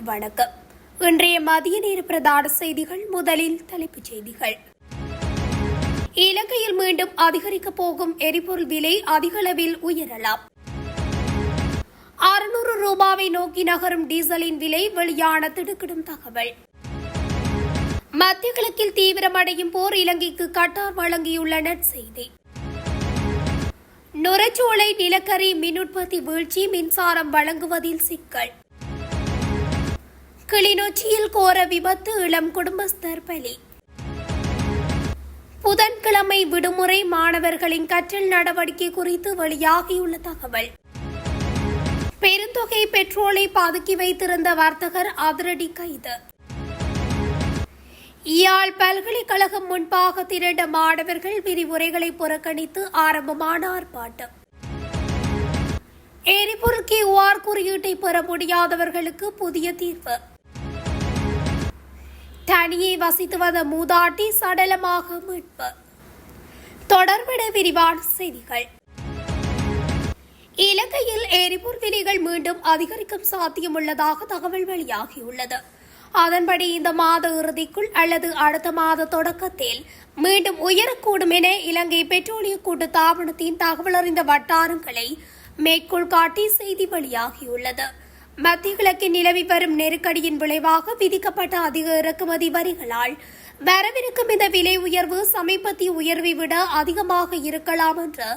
அனைவருக்கும் வணக்கம். இன்றைய மதிய நேர பிரதான செய்திகள். முதலில் தலைப்புச் செய்திகள். இலங்கையில் மீண்டும் அதிகரிக்கப் போகும் எரிபொருள் விலை அதிகளவில் உயரலாம். 600 ரூபாவை நோக்கி நகரும் டீசலின் விலை வெளியான திடுக்கிடும் தகவல். மத்திய கிழக்கில் தீவிரமடையும் போர் இலங்கைக்கு கட்டார் வழங்கியுள்ள நற்செய்தி. நுரைச்சோலை நிலக்கரி மின் உற்பத்தி வீழ்ச்சி, மின்சாரம் வழங்குவதில் சிக்கல். கிளிநொச்சியில் கோர விபத்து, இளம் குடும்பஸ்தர் பலி. புதன்கிழமை விடுமுறை, மாணவர்களின் கற்றல் நடவடிக்கை குறித்து வெளியாகியுள்ள தகவல். பெருந்தொகை பெட்ரோலை பதுக்கி வைத்திருந்த வர்த்தகர் அதிரடி கைது. யாழ் பல்கலைக்கழகம் முன்பாக திரண்ட மாணவர்கள் விரிவுரைகளை புறக்கணித்து ஆரம்பமான ஆர்ப்பாட்டம். எரிபொருள் QR குறியீட்டை பெற முடியாதவர்களுக்கு புதிய தீர்வு. தனியே வசித்து வந்த மூதாட்டி சடலமாக மீட்பு. தொடர்பட விரிவான செய்திகள். இலங்கையில் எரிபொருள் விலைகள் மீண்டும் அதிகரிக்கும் சாத்தியமுள்ளதாக தகவல் வெளியாகியுள்ளது. அதன்படி இந்த மாத இறுதிக்குள் அல்லது அடுத்த மாத தொடக்கத்தில் மீண்டும் உயரக்கூடும் என இலங்கை பெட்ரோலிய கூட்டுத்தாபனத்தின் தகவல் அறிந்த வட்டாரங்களை மேற்கோள் காட்டி செய்தி வெளியாகியுள்ளது. மத்திய கிழக்கில் நிலவி வரும் நெருக்கடியின் விளைவாக விதிக்கப்பட்ட அதிக இறக்குமதி வரிகளால் வரவிருக்கும் இந்த விலை உயர்வு சமீபத்திய உயர்வை விட அதிகமாக இருக்கலாம் என்று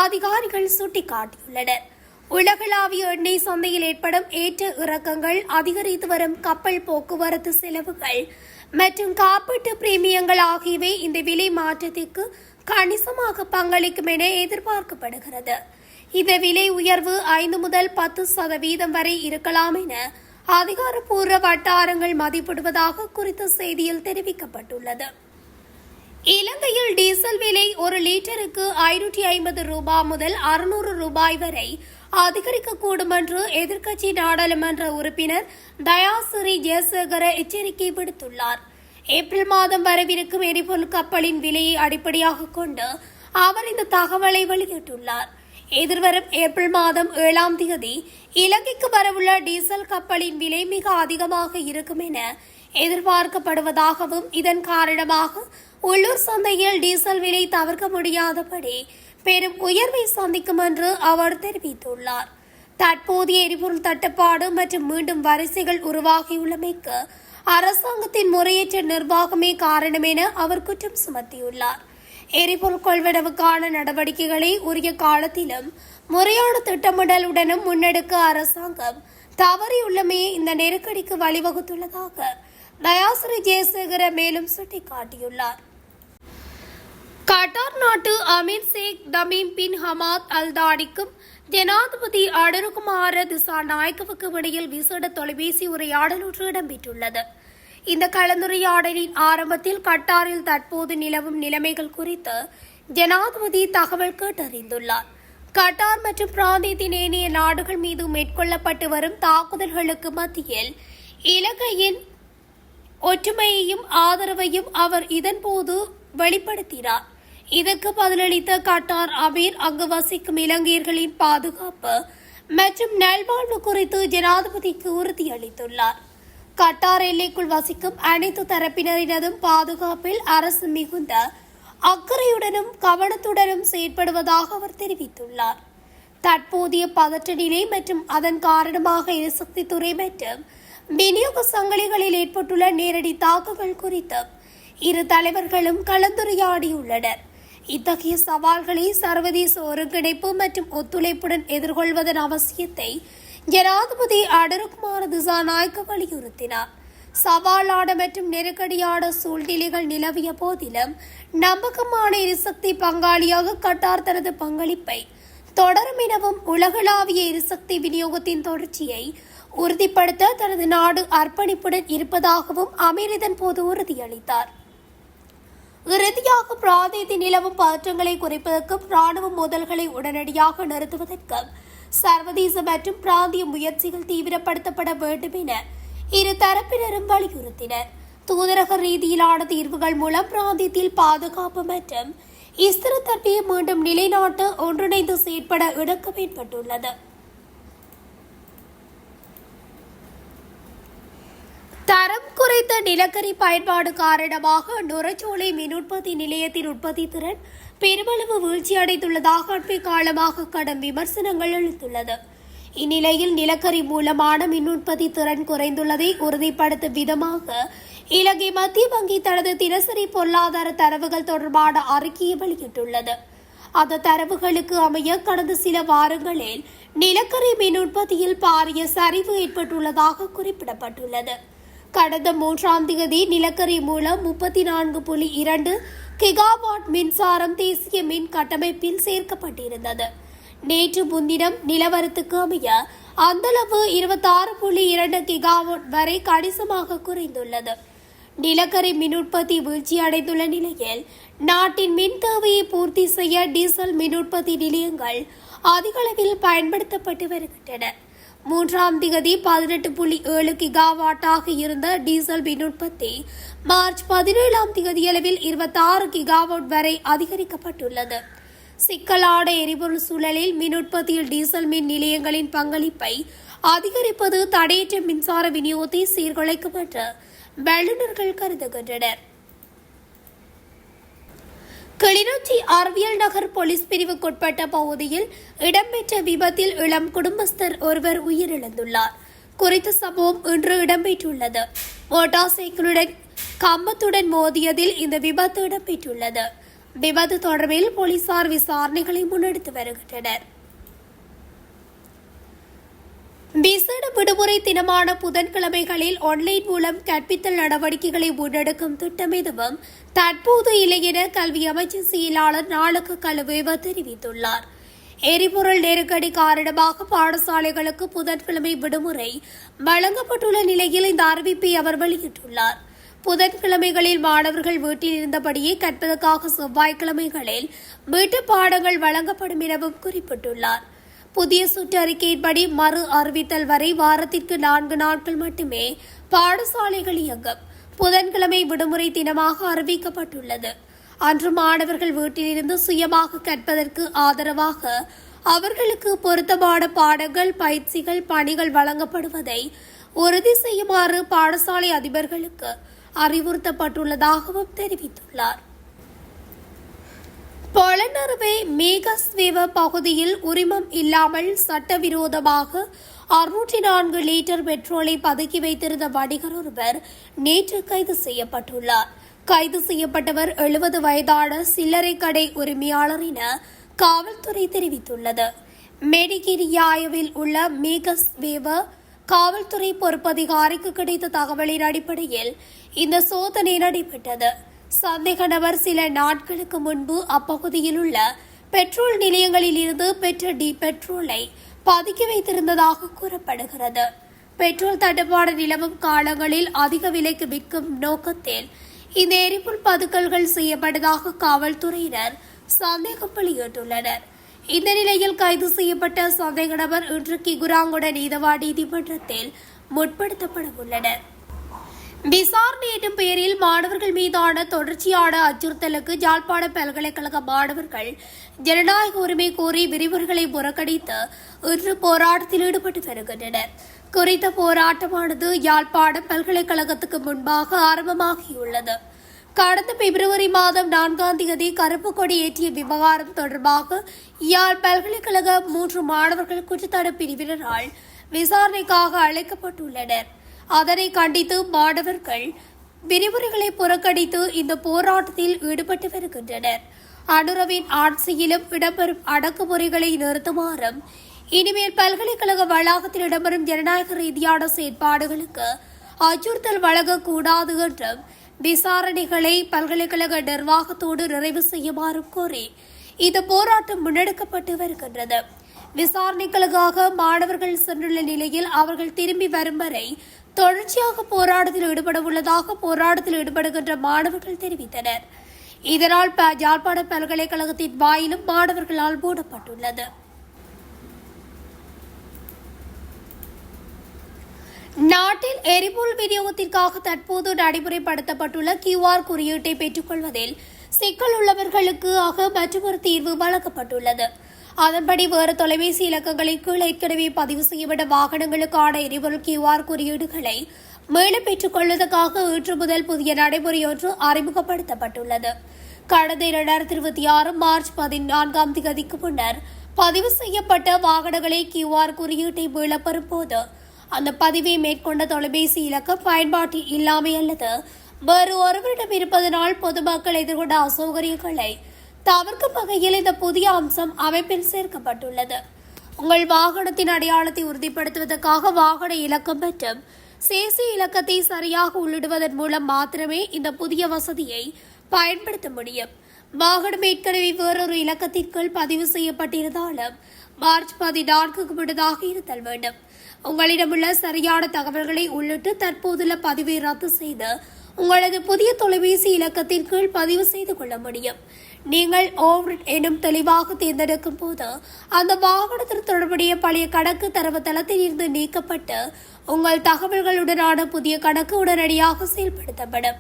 அதிகாரிகள் சுட்டிக்காட்டியுள்ளனர். உலகளாவிய எண்ணெய் சந்தையில் ஏற்படும் ஏற்ற இறக்கங்கள், அதிகரித்து வரும் கப்பல் போக்குவரத்து செலவுகள் மற்றும் காப்பீட்டு பிரீமியங்கள் ஆகியவை இந்த விலை மாற்றத்திற்கு கணிசமாக பங்களிக்கும் என எதிர்பார்க்கப்படுகிறது. இந்த விலை உயர்வு 5 முதல் 10% வரை இருக்கலாம் என அதிகாரப்பூர்வ வட்டாரங்கள் மதிப்பிடுவதாக குறித்த செய்தியில் தெரிவிக்கப்பட்டுள்ளது. இலங்கையில் டீசல் விலை 1 லிட்டருக்கு 550 ரூபாய் முதல் 600 ரூபாய் வரை அதிகரிக்கக்கூடும் என்று எதிர்க்கட்சி நாடாளுமன்ற உறுப்பினர் தயாசிறி ஜெயசேகர எச்சரிக்கை விடுத்துள்ளார். ஏப்ரல் மாதம் வரவிருக்கும் எரிபொருள் கப்பலின் விலையை அடிப்படையாக கொண்டு அவர் இந்த தகவலை வெளியிட்டுள்ளார். எதிர்வரும் ஏப்ரல் மாதம் 7ஆம் தேதி இலங்கைக்கு வரவுள்ள டீசல் கப்பலின் விலை மிக அதிகமாக இருக்கும் என எதிர்பார்க்கப்படுவதாகவும், இதன் காரணமாக உள்ளூர் சந்தையில் டீசல் விலை தவிர்க்க முடியாதபடி பெரும் உயர்வை சந்திக்கும் என்று அவர் தெரிவித்துள்ளார். தற்போதைய எரிபொருள் தட்டுப்பாடு மற்றும் மீண்டும் வரிசைகள் உருவாகியுள்ளமைக்கு அரசாங்கத்தின் முறையற்ற நிர்வாகமே காரணம் என அவர் குற்றம் சுமத்தியுள்ளார். எரிபொருள் கொள்வனவுக்கான நடவடிக்கைகளை உரிய காலத்திலும் முறையான திட்டமிடலுடனும் முன்னெடுக்க அரசாங்கம் தவறியுள்ளமையே இந்த நெருக்கடிக்கு வழிவகுத்துள்ளதாக தயாசிறி ஜெயசேகர மேலும் சுட்டிக்காட்டியுள்ளார். கட்டார் நாட்டு அமீர் Sheikh Tamim bin Hamad Al தானிக்கும் ஜனாதிபதி அனுரகுமார திசாநாயக்கவுக்கும் இடையில் விசேட தொலைபேசி உரையாடல் ஒன்று இடம்பெற்றுள்ளது. இந்த கலந்துரையாடலின் ஆரம்பத்தில் கட்டாரில் தற்போது நிலவும் நிலைமைகள் குறித்து ஜனாதிபதி தகவல் கேட்டறிந்துள்ளார். கட்டார் மற்றும் பிராந்தியத்தின் ஏனைய நாடுகள் மீது மேற்கொள்ளப்பட்டு வரும் தாக்குதல்களுக்கு மத்தியில் இலங்கையின் ஒற்றுமையையும் ஆதரவையும் அவர் இதன்போது வெளிப்படுத்தினார். இதற்கு பதிலளித்த கட்டார் அமீர் அங்கு வசிக்கும் இலங்கையர்களின் பாதுகாப்பு மற்றும் நல்வாழ்வு குறித்து ஜனாதிபதிக்கு உறுதியளித்துள்ளார். கட்டார் எல்லைக்குள் வசிக்கும் அனைத்து தரப்பினரினதும் பாதுகாப்பில் அரசு மிகுந்த அக்கறையுடனும் கவனத்துடனும் செயற்படுவதாக அவர் தெரிவித்துள்ளார். தற்போதைய பதற்ற நிலை மற்றும் அதன் காரணமாக எரிசக்தி துறை மற்றும் விநியோக சங்கிலிகளில் ஏற்பட்டுள்ள நேரடி தாக்குதல் குறித்து இரு தலைவர்களும் கலந்துரையாடியுள்ளனர். இத்தகைய சவால்களை சர்வதேச ஒருங்கிணைப்பு மற்றும் ஒத்துழைப்புடன் எதிர்கொள்வதன் அவசியத்தை ஜனாதிபதி அனுரகுமார திசாநாயக்க வலியுறுத்தினார். சவாலான மற்றும் நெருக்கடியான சூழ்நிலைகள் நிலவிய போதிலும் நம்பகமான எரிசக்தி பங்காளியாக கட்டார் தனது பங்களிப்பை தொடரும் எனவும் உலகளாவிய எரிசக்தி விநியோகத்தின் தொடர்ச்சியை உறுதிப்படுத்த தனது நாடு அர்ப்பணிப்புடன் இருப்பதாகவும் அமீர் இதன் போது உறுதியளித்தார். இறுதியாக பிராந்தியத்தில் நிலவும் பதற்றங்களை குறைப்பதற்கும் ராணுவ மோதல்களை உடனடியாக நிறுத்துவதற்கும் சர்வதேச மற்றும் பிராந்திய முயற்சிகள் தீவிரப்படுத்தப்பட வேண்டும் என இரு தரப்பினரும் வலியுறுத்தினர். தூதரக ரீதியிலான தீர்வுகள் மூலம் பிராந்தியத்தில் பாதுகாப்பு மற்றும் ஸ்திரத்தன்மையை மீண்டும் நிலைநாட்ட ஒன்றிணைந்து செயற்பட இணக்கம் ஏற்பட்டுள்ளது. குறைந்த நிலக்கரி பயன்பாடு காரணமாக நுரச்சோலை மின் உற்பத்தி நிலையத்தின் உற்பத்தி திறன் பெருமளவு வீழ்ச்சியடைந்துள்ளதாக அண்மை காலமாக கடும் விமர்சனங்கள் எழுந்துள்ளது. இந்நிலையில் நிலக்கரி மூலமான மின் உற்பத்தி திறன் குறைந்துள்ளதை உறுதிப்படுத்தும் விதமாக இலங்கை மத்திய வங்கி தனது தினசரி பொருளாதார தரவுகள் தொடர்பான அறிக்கையை வெளியிட்டுள்ளது. அந்த தரவுகளுக்கு அமைய கடந்த சில வாரங்களில் நிலக்கரி மின் உற்பத்தியில் பாரிய சரிவு ஏற்பட்டுள்ளதாக குறிப்பிடப்பட்டுள்ளது. கடந்த 3ஆம் தேதி நிலக்கரி மூலம் 34.2 கிகாவாட் மின்சாரம் தேசிய மின் கட்டமைப்பில் சேர்க்கப்பட்டிருந்தது. நேற்று முன்தினம் நிலவரத்துக்கு அமைய அந்தளவு 26.2 கிகாவாட் வரை கணிசமாக குறைந்துள்ளது. நிலக்கரி மின் உற்பத்தி வீழ்ச்சியடைந்துள்ள நிலையில் நாட்டின் மின் தேவையை பூர்த்தி செய்ய டீசல் மின் உற்பத்தி நிலையங்கள் அதிக அளவில் பயன்படுத்தப்பட்டு வருகின்றன. 3ஆம் தேதி 18.7 கிகாவாட்டாக இருந்த டீசல் மின் உற்பத்தி மார்ச் 17ஆம் தேதியளவில் 26 கிகாவாட் வரை அதிகரிக்கப்பட்டுள்ளது. சிக்கலான எரிபொருள் சூழலில் மின் உற்பத்தியில் டீசல் மின் நிலையங்களின் பங்களிப்பை அதிகரிப்பது தடையற்ற மின்சார விநியோகத்தை சீர்குலைக்கும் என்று வல்லுநர்கள் கருதுகின்றனர். கிளிநொச்சி அறிவியல் நகர் போலீஸ் பிரிவுக்குட்பட்ட பகுதியில் இடம்பெற்ற விபத்தில் இளம் குடும்பஸ்தர் ஒருவர் உயிரிழந்துள்ளார். குறித்த சம்பவம் இன்று இடம்பெற்றுள்ளது. மோட்டார் சைக்கிளுடன் கம்பத்துடன் மோதியதில் இந்த விபத்து இடம்பெற்றுள்ளது. விபத்து தொடர்பில் போலீசார் விசாரணைகளை முன்னெடுத்து வருகின்றனர். விசேட விடுமுறை தினமான புதன்கிழமைகளில் ஆன்லைன் மூலம் கற்பித்தல் நடவடிக்கைகளை முன்னெடுக்கும் திட்டம் எதுவும் தற்போது இல்லை என கல்வி அமைச்சர் செயலாளர் நாளக கலுவேவ தெரிவித்துள்ளார். எரிபொருள் நெருக்கடி காரணமாக பாடசாலைகளுக்கு புதன்கிழமை விடுமுறை வழங்கப்பட்டுள்ள நிலையில் இந்த அறிவிப்பை அவர் வெளியிட்டுள்ளார். புதன்கிழமைகளில் மாணவர்கள் வீட்டில் இருந்தபடியே கற்பதற்காக செவ்வாய்க்கிழமைகளில் வீட்டு பாடங்கள் வழங்கப்படும் எனவும் குறிப்பிட்டுள்ளார். புதிய சுற்றறிக்கையின்படி மறு அறிவித்தல் வரை வாரத்திற்கு 4 நாட்கள் மட்டுமே பாடசாலைகள் இயங்கும். புதன்கிழமை விடுமுறை தினமாக அறிவிக்கப்பட்டுள்ளது. அன்று மாணவர்கள் வீட்டிலிருந்து சுயமாக கற்பதற்கு ஆதரவாக அவர்களுக்கு பொருத்தமான பாடங்கள், பயிற்சிகள், பணிகள் வழங்கப்படுவதை உறுதி செய்யுமாறு பாடசாலை அதிபர்களுக்கு அறிவுறுத்தப்பட்டுள்ளதாகவும் தெரிவித்துள்ளார். பொலனறுவை மேகஸ்வேவ பகுதியில் உரிமம் இல்லாமல் சட்டவிரோதமாக 604 லிட்டர் பெட்ரோலை பதுக்கி வைத்திருந்த வணிகர் ஒருவர் நேற்று கைது செய்யப்பட்டுள்ளார். கைது செய்யப்பட்டவர் 70 வயதான சில்லறை கடை உரிமையாளர் என காவல்துறை தெரிவித்துள்ளது. மெடிகிரியாவில் உள்ள மேகஸ்வேவ காவல்துறை பொறுப்பதிகாரிக்கு கிடைத்த தகவலின் அடிப்படையில் இந்த சோதனை நடைபெற்றது. சந்தேக நபர் சில நாட்களுக்கு முன்பு அப்பகுதியில் உள்ள பெட்ரோல் நிலையங்களில் இருந்து பெற்ற பெட்ரோலை பதுக்கி வைத்திருந்ததாக கூறப்படுகிறது. பெட்ரோல் தட்டுப்பாடு நிலவும் காலங்களில் அதிக விலைக்கு விற்கும் நோக்கத்தில் இந்த எரிபொருள் பதுக்கல்கள் செய்யப்பட்டதாக காவல்துறையினர் சந்தேகம் வெளியிட்டுள்ளனர். இந்த நிலையில் கைது செய்யப்பட்ட சந்தேக நபர் இன்று கிகுராங்குட நீதவான் நீதிமன்றத்தில் முற்படுத்தப்பட உள்ளனர். விசாரணை என்னும் பெயரில் மாணவர்கள் மீதான தொடர்ச்சியான அச்சுறுத்தலுக்கு யாழ்ப்பாண பல்கலைக்கழக மாணவர்கள் ஜனநாயக உரிமை கோரி விரிவுரைகளை புறக்கணித்து இன்று போராட்டத்தில் ஈடுபட்டு வருகின்றனர். குறித்த போராட்டமானது யாழ்ப்பாண பல்கலைக்கழகத்துக்கு முன்பாக ஆரம்பமாகியுள்ளது. கடந்த பிப்ரவரி மாதம் 4ஆம் தேதி கருப்பு கொடி ஏற்றிய விவகாரம் தொடர்பாக யாழ் பல்கலைக்கழக 3 மாணவர்கள் குற்றத்தடுப்பு பிரிவினரால் விசாரணைக்காக அழைக்கப்பட்டுள்ளனர். அதனை கண்டித்து மாணவர்கள் விரிவுரைகளை புறக்கணித்து இந்த போராட்டத்தில் ஈடுபட்டு வருகின்றனர். அனுரவின் ஆட்சியிலும் இடம்பெறும் அடக்குமுறைகளை நிறுத்துமாறும் இனிமேல் பல்கலைக்கழக வளாகத்தில் இடம்பெறும் ஜனநாயக ரீதியான செயற்பாடுகளுக்கு அச்சுறுத்தல் வழங்கக்கூடாது என்றும் விசாரணைகளை பல்கலைக்கழக நிர்வாகத்தோடு நிறைவு செய்யுமாறும் கோரி இந்த போராட்டம் முன்னெடுக்கப்பட்டு வருகின்றது. விசாரணைகளுக்காக மாணவர்கள் சென்றுள்ள நிலையில் அவர்கள் திரும்பி வரும் வரை தொடர்ச்சியாக போராட்டத்தில் ஈடுபட உள்ளதாக போராட்டத்தில் ஈடுபடுகின்ற மாணவர்கள் தெரிவித்தனர். இதனால் யாழ்ப்பாண பல்கலைக்கழகத்தின் வாயிலும் மாணவர்களால் மூடப்பட்டுள்ளது. நாட்டில் எரிபொருள் விநியோகத்திற்காக தற்போது நடைமுறைப்படுத்தப்பட்டுள்ள QR குறியீட்டை பெற்றுக்கொள்வதில் சிக்கல் உள்ளவர்களுக்கு மற்றொரு தீர்வு வழங்கப்பட்டுள்ளது. அதன்படி வேறு தொலைபேசி இலக்கங்களின் கீழ் ஏற்கனவே பதிவு செய்யப்பட்ட வாகனங்களுக்கான எரிபொருள் QR குறியீடுகளை மீளப் பெற்றுக் கொள்வதற்காக இன்று முதல் புதிய நடைமுறையொன்று அறிமுகப்படுத்தப்பட்டுள்ளது. கடந்த 2026 மார்ச் 14ஆம் தேதிக்கு முன்னர் பதிவு செய்யப்பட்ட வாகனங்களை QR குறியீட்டை மீளப்பெறும் போது அந்த பதிவை மேற்கொண்ட தொலைபேசி இலக்கம் பயன்பாட்டில் இல்லாமை அல்லது வேறு ஒருவரிடம் இருப்பதனால் பொதுமக்கள் எதிர்கொண்ட அசௌகரியங்களை தவிர்க்கும் வகையில் இந்த புதிய அம்சம் அமைப்பில் சேர்க்கப்பட்டுள்ளது. உங்கள் வாகனத்தின் அடையாளத்தை உறுதிப்படுத்துவதற்காக வாகன இலக்கம் மற்றும் சேசி இலக்கத்தை சரியாக உள்ளிடுவதன் மூலம் மாத்திரமே இந்த புதிய வசதியை பயன்படுத்த முடியும். வாகனம் ஏற்கனவே வேறொரு இலக்கத்திற்குள் பதிவு செய்யப்பட்டிருந்தாலும் மார்ச் 14க்கு முன்னதாக இருத்தல் வேண்டும். உங்களிடமுள்ள சரியான தகவல்களை உள்ளிட்டு தற்போதுள்ள பதிவை ரத்து செய்து உங்களது புதிய தொலைபேசி இலக்கத்தின் கீழ் பதிவு செய்து கொள்ள முடியும். நீங்கள் ஓவர் எனும் தெளிவாக தேர்ந்தெடுக்கும் போது அந்த வாகனத்தில் தொடர்புடைய பழைய கணக்கு தரவுத்தளத்தில் இருந்து நீக்கப்பட்டு உங்கள் தகவல்களுடனான புதிய கணக்கு உடனடியாக செயல்படுத்தப்படும்.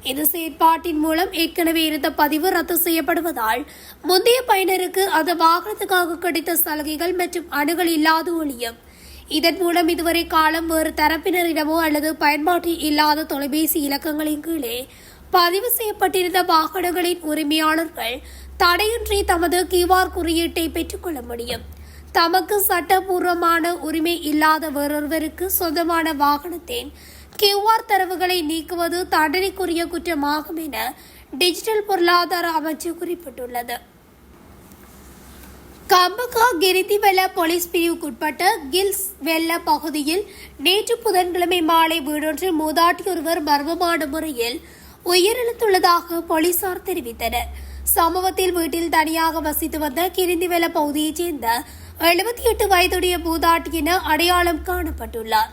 இந்த செயற்பாட்டின் மூலம் ஏற்கனவே இருந்த பதிவு ரத்து செய்யப்படுவதால் முந்தைய பயனருக்கு அந்த வாகனத்துக்காக கிடைத்த சலுகைகள் மற்றும் அணுகல் இல்லாது ஒழியும். இதன் மூலம் இதுவரை காலம் வேறு தரப்பினரிடமோ அல்லது பயன்பாட்டில் இல்லாத தொலைபேசி இலக்கங்களின் கீழே பதிவு செய்யப்பட்டிருந்த வாகனங்களின் உரிமையாளர்கள் தடையின்றி தமது QR குறியீட்டை பெற்றுக்கொள்ள முடியும். தமக்கு சட்டபூர்வமான உரிமை இல்லாத வேறொருவருக்கு சொந்தமான வாகனத்தின் QR தரவுகளை நீக்குவது தண்டனைக்குரிய குற்றமாகும் என டிஜிட்டல் பொருளாதார அமைச்சு குறிப்பிட்டுள்ளது. கம்பகா கிரிதிவெல்ல போலீஸ் பிரிவுக்குட்பட்ட கில்ஸ் வெல்ல பகுதியில் நேற்று புதன்கிழமை மாலை வீடொன்றில் மூதாட்டி ஒருவர் மர்மமான முறையில் உயிரிழந்துள்ளதாக போலீசார் தெரிவித்தனர். சம்பவத்தில் வீட்டில் தனியாக வசித்து வந்த கிரிதிவெல்ல பகுதியைச் சேர்ந்த 78 வயதுடைய மூதாட்டி என அடையாளம் காணப்பட்டுள்ளார்.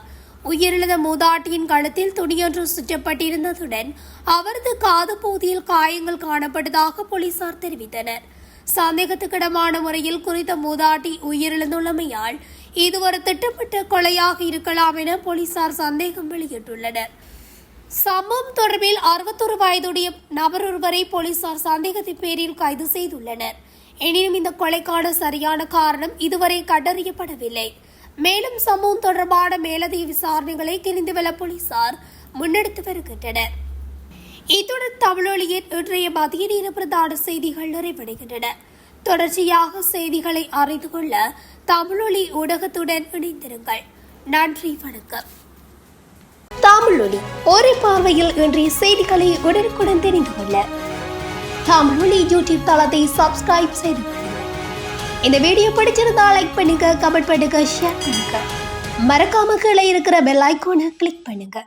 உயிரிழந்த மூதாட்டியின் கழுத்தில் துணியொன்று சுற்றப்பட்டிருந்ததுடன் அவரது காது பகுதியில் காயங்கள் காணப்பட்டதாக போலீசார் தெரிவித்தனர். சந்தேகத்துக்கிடமான முறையில் குறித்த மூதாட்டி உயிரிழந்துள்ளமையால் இது ஒரு திட்டமிட்ட கொலையாக இருக்கலாம் என போலீசார் சந்தேகம் வெளியிட்டுள்ளனர். சம்பவம் தொடர்பில் 61 வயதுடைய நபர் ஒருவரை போலீசார் சந்தேகத்தின் பேரில் கைது செய்துள்ளனர். எனினும் இந்த கொலைக்கான சரியான காரணம் இதுவரை கண்டறியப்படவில்லை. மேலும் சம்பவம் தொடர்பான மேலதிக விசாரணைகளை கிரிந்துவெல்ல போலீசார் முன்னெடுத்து வருகின்றனர். இத்துடன் தமிழொலியின் இன்றைய மதிய நேர பிரதான செய்திகள் நிறைவடைகின்றன. தொடர்ச்சியாக செய்திகளை அறிந்து கொள்ள தமிழொலி ஊடகத்துடன் இணைந்திருங்கள். நன்றி, வணக்கம். தமிழொலி ஒரே பார்வையில் இன்றைய செய்திகளை உடனுக்குடன் தெரிந்து கொள்ள தமிழொலி யூடியூப் தளத்தை சப்ஸ்கிரைப் செய்து கொள்ளுங்கள். இந்த வீடியோ பிடிச்சிருந்தா லைக் பண்ணுங்க, கமெண்ட் பண்ணுங்க, ஷேர் பண்ணுங்க. மறக்காம கீழே இருக்கிற பெல் ஐகானை கிளிக் பண்ணுங்க.